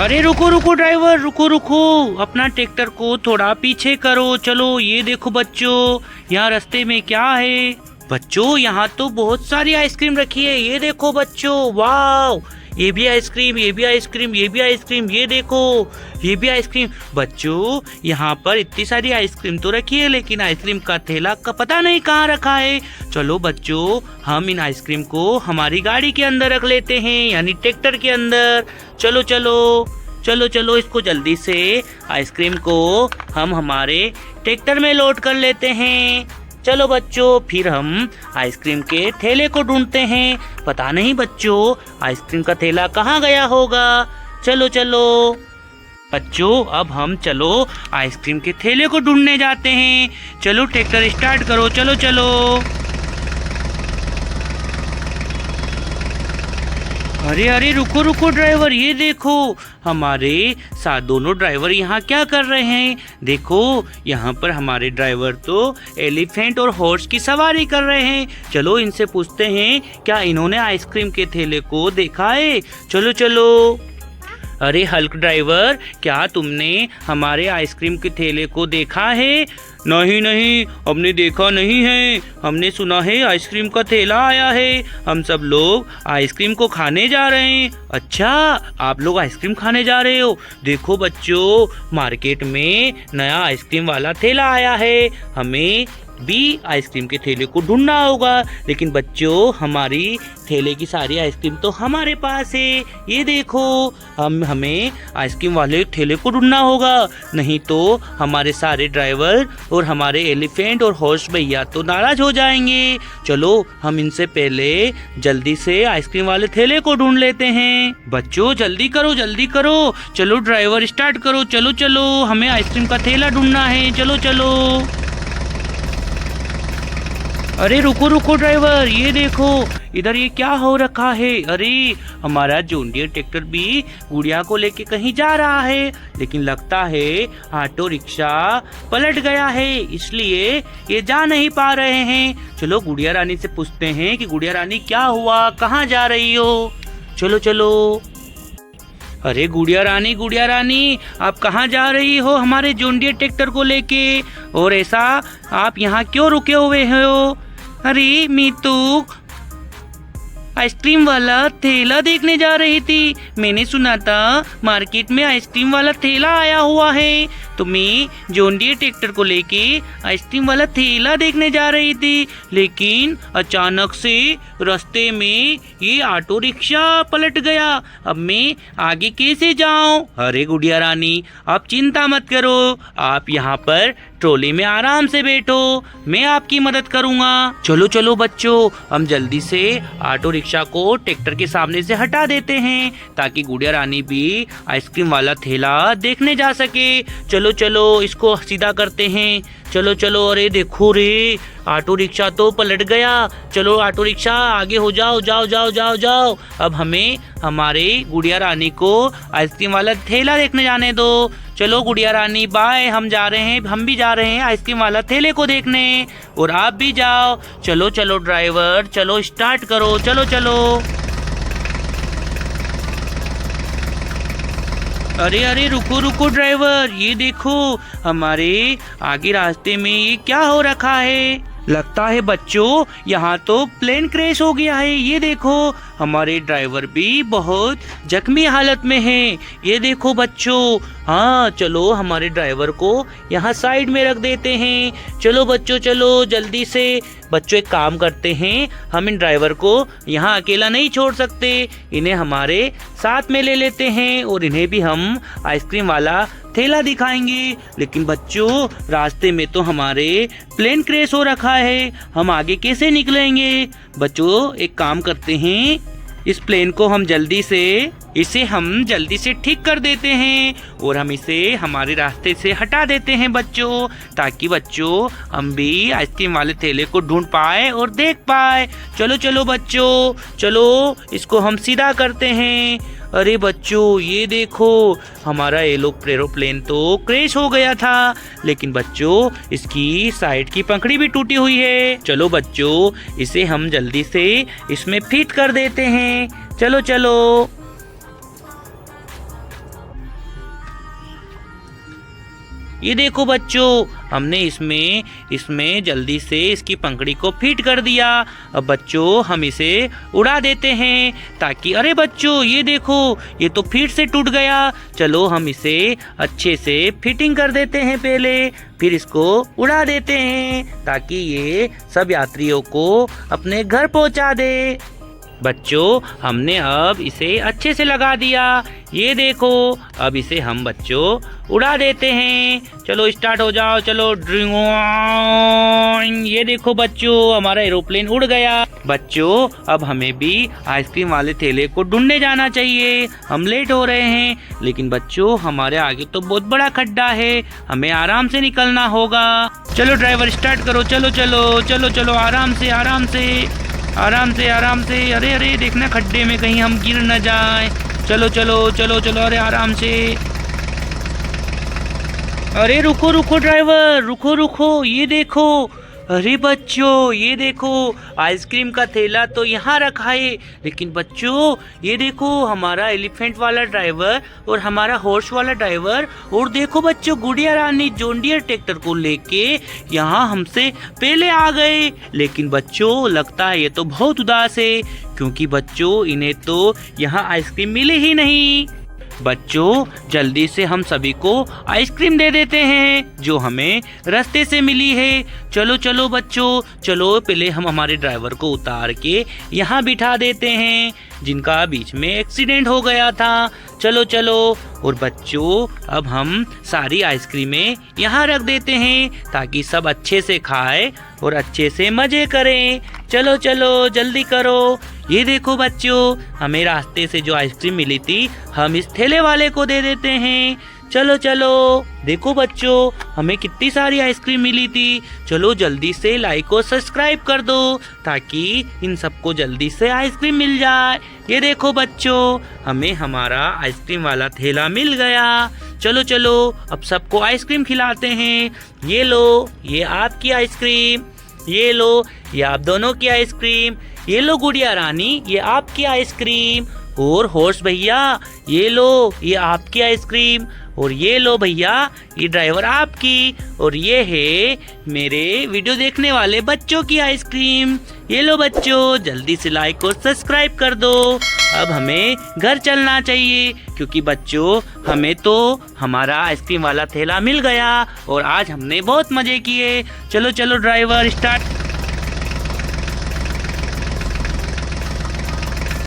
अरे रुको रुको ड्राइवर, रुको रुको, अपना ट्रैक्टर को थोड़ा पीछे करो। चलो ये देखो बच्चों, यहाँ रास्ते में क्या है। बच्चों यहाँ तो बहुत सारी आइसक्रीम रखी है, ये देखो बच्चों, वाह, ये भी आइसक्रीम, ये भी आइसक्रीम, ये भी आइसक्रीम, ये देखो ये भी आइसक्रीम। बच्चों यहाँ पर इतनी सारी आइसक्रीम तो रखी है, लेकिन आइसक्रीम का थैला का पता नहीं कहाँ रखा है। चलो बच्चों, हम इन आइसक्रीम को हमारी गाड़ी के अंदर रख लेते हैं, यानी ट्रैक्टर के अंदर। चलो चलो चलो चलो, इसको जल्दी से आइसक्रीम को हम हमारे ट्रैक्टर में लोड कर लेते हैं। चलो बच्चों, फिर हम आइसक्रीम के ठेले को ढूंढते हैं। पता नहीं बच्चों, आइसक्रीम का ठेला कहाँ गया होगा। चलो चलो बच्चों, अब हम चलो आइसक्रीम के ठेले को ढूंढने जाते हैं। चलो ट्रैक्टर स्टार्ट करो, चलो चलो। अरे अरे रुको रुको ड्राइवर, ये देखो हमारे साथ दोनों ड्राइवर यहाँ क्या कर रहे हैं। देखो यहाँ पर हमारे ड्राइवर तो एलिफेंट और हॉर्स की सवारी कर रहे हैं। चलो इनसे पूछते हैं, क्या इन्होंने आइसक्रीम के ठेले को देखा है। चलो चलो। अरे हल्क ड्राइवर, क्या तुमने हमारे आइसक्रीम के ठेले को देखा है। नहीं नहीं, हमने देखा नहीं है, हमने सुना है आइसक्रीम का ठेला आया है, हम सब लोग आइसक्रीम को खाने जा रहे हैं। अच्छा, आप लोग आइसक्रीम खाने जा रहे हो। देखो बच्चों, मार्केट में नया आइसक्रीम वाला ठेला आया है, हमें भी आइसक्रीम के ठेले को ढूंढना होगा। लेकिन बच्चों, हमारी ठेले की सारी आइसक्रीम तो हमारे पास है, ये देखो। हमें आइसक्रीम वाले ठेले को ढूंढना होगा, नहीं तो हमारे सारे ड्राइवर और हमारे एलिफेंट और हॉर्स भैया तो नाराज हो जाएंगे। चलो हम इनसे पहले जल्दी से आइसक्रीम वाले ठेले को ढूंढ लेते हैं। बच्चों जल्दी करो जल्दी करो, चलो ड्राइवर स्टार्ट करो, चलो चलो, हमें आइसक्रीम का ठेला ढूंढना है, चलो चलो। अरे रुको रुको ड्राइवर, ये देखो इधर ये क्या हो रखा है। अरे हमारा जॉन डीयर ट्रैक्टर भी गुड़िया को लेके कहीं जा रहा है, लेकिन लगता है ऑटो रिक्शा पलट गया है, इसलिए ये जा नहीं पा रहे हैं। चलो गुड़िया रानी से पूछते हैं कि गुड़िया रानी क्या हुआ, कहाँ जा रही हो। चलो चलो। अरे गुड़िया रानी, आप कहाँ जा रही हो हमारे जॉन डीयर ट्रैक्टर को लेके, और ऐसा आप यहाँ क्यों रुके हुए हो। अरे मैं तो आइसक्रीम वाला ठेला देखने जा रही थी, मैंने सुना था मार्केट में आइसक्रीम वाला ठेला आया हुआ है, तो मैं जॉन डीयर ट्रैक्टर को लेके आइसक्रीम वाला ठेला देखने जा रही थी, लेकिन अचानक से रास्ते में ये ऑटो रिक्शा पलट गया। अब मैं आगे कैसे जाऊं। अरे गुड़िया रानी, आप चिंता मत करो, आप यहाँ पर ट्रॉली में आराम से बैठो, मैं आपकी मदद करूँगा। चलो चलो बच्चों, हम जल्दी से ऑटो रिक्शा को ट्रैक्टर के सामने से हटा देते हैं, ताकि गुड़िया रानी भी आइसक्रीम वाला ठेला देखने जा सके। चलो चलो, इसको सीधा करते हैं, चलो चलो। अरे देखो रे, ऑटो रिक्शा तो पलट गया। चलो ऑटो रिक्शा आगे हो जाओ, जाओ जाओ जाओ जाओ। अब हमें हमारे गुड़िया रानी को आइसक्रीम वाला ठेला देखने जाने दो। चलो गुड़िया रानी बाय, हम जा रहे हैं, हम भी जा रहे हैं आइसक्रीम वाला ठेले को देखने, और आप भी जाओ। चलो चलो ड्राइवर, चलो स्टार्ट करो, चलो चलो। अरे अरे रुको रुको ड्राइवर, ये देखो हमारे आगे रास्ते में ये क्या हो रखा है। लगता है बच्चों यहाँ तो प्लेन क्रैश हो गया है, ये देखो हमारे ड्राइवर भी बहुत जख्मी हालत में हैं, ये देखो बच्चों। हाँ चलो हमारे ड्राइवर को यहाँ साइड में रख देते हैं। चलो बच्चों चलो जल्दी से। बच्चों एक काम करते हैं, हम इन ड्राइवर को यहाँ अकेला नहीं छोड़ सकते, इन्हें हमारे साथ में ले लेते हैं और इन्हें भी हम आइसक्रीम वाला ठेला दिखाएंगे। लेकिन बच्चों रास्ते में तो हमारे प्लेन क्रैश हो रखा है, हम आगे कैसे निकलेंगे। बच्चों एक काम करते हैं, इस प्लेन को हम जल्दी से ठीक कर देते हैं और हम इसे हमारे रास्ते से हटा देते हैं बच्चों, ताकि बच्चों हम भी आइसक्रीम वाले ठेले को ढूंढ पाए और देख पाए। चलो चलो बच्चों, चलो इसको हम सीधा करते हैं। अरे बच्चों ये देखो हमारा एरोप्लेन तो क्रैश हो गया था, लेकिन बच्चों इसकी साइड की पंखड़ी भी टूटी हुई है। चलो बच्चों इसे हम जल्दी से इसमें फिट कर देते हैं। चलो चलो। ये देखो बच्चों, हमने इसमें जल्दी से इसकी पंखड़ी को फिट कर दिया। अब बच्चों हम इसे उड़ा देते हैं ताकि, अरे बच्चों ये देखो, ये तो फिर से टूट गया। चलो हम इसे अच्छे से फिटिंग कर देते हैं पहले, फिर इसको उड़ा देते हैं ताकि ये सब यात्रियों को अपने घर पहुंचा दे। बच्चों हमने अब इसे अच्छे से लगा दिया। ये देखो, अब इसे हम बच्चों उड़ा देते हैं। चलो स्टार्ट हो जाओ, चलो ड्रिंग। ये देखो बच्चों, हमारा एरोप्लेन उड़ गया। बच्चों अब हमें भी आइसक्रीम वाले ठेले को ढूंढने जाना चाहिए, हम लेट हो रहे हैं। लेकिन बच्चों हमारे आगे तो बहुत बड़ा खड्डा है, हमें आराम से निकलना होगा। चलो ड्राइवर स्टार्ट करो, चलो चलो चलो चलो, आराम से आराम से आराम से आराम से। अरे अरे देखना खड्डे में कहीं हम गिर न जाए। चलो चलो चलो चलो, अरे आराम से। अरे रुको रुको ड्राइवर, रुको रुको, ये देखो। अरे बच्चों ये देखो, आइसक्रीम का थैला तो यहाँ रखा है, लेकिन बच्चों ये देखो, हमारा एलिफेंट वाला ड्राइवर और हमारा हॉर्स वाला ड्राइवर, और देखो बच्चों गुड़िया रानी जॉन डियर ट्रैक्टर को लेके यहाँ हमसे पहले आ गए। लेकिन बच्चों लगता है ये तो बहुत उदास है, क्योंकि बच्चों इन्हें तो यहाँ आइसक्रीम मिली ही नहीं। बच्चों जल्दी से हम सभी को आइसक्रीम दे देते हैं जो हमें रास्ते से मिली है। चलो चलो बच्चों, चलो पहले हम हमारे ड्राइवर को उतार के यहाँ बिठा देते हैं जिनका बीच में एक्सीडेंट हो गया था। चलो चलो, और बच्चों अब हम सारी आइसक्रीमें यहाँ रख देते हैं ताकि सब अच्छे से खाए और अच्छे से मजे करें। चलो चलो जल्दी करो। ये देखो बच्चों, हमें रास्ते से जो आइसक्रीम मिली थी हम इस ठेले वाले को दे देते हैं। चलो चलो, देखो बच्चों हमें कितनी सारी आइसक्रीम मिली थी। चलो जल्दी से लाइक और सब्सक्राइब कर दो ताकि इन सबको जल्दी से आइसक्रीम मिल जाए। ये देखो बच्चों, हमें हमारा आइसक्रीम वाला थैला मिल गया। चलो चलो अब सबको आइसक्रीम खिलाते हैं। ये लो, ये आपकी आइसक्रीम। ये लो, ये आप दोनों की आइसक्रीम। ये लो गुड़िया रानी, ये आपकी आइसक्रीम। और हॉर्स भैया ये लो, ये आपकी आइसक्रीम। और ये लो भैया, ये ड्राइवर आपकी। और ये है मेरे वीडियो देखने वाले बच्चों की आइसक्रीम। ये लो बच्चों, जल्दी से लाइक और सब्सक्राइब कर दो। अब हमें घर चलना चाहिए क्योंकि बच्चों हमें तो हमारा आइसक्रीम वाला थैला मिल गया और आज हमने बहुत मजे किए। चलो चलो ड्राइवर स्टार्ट।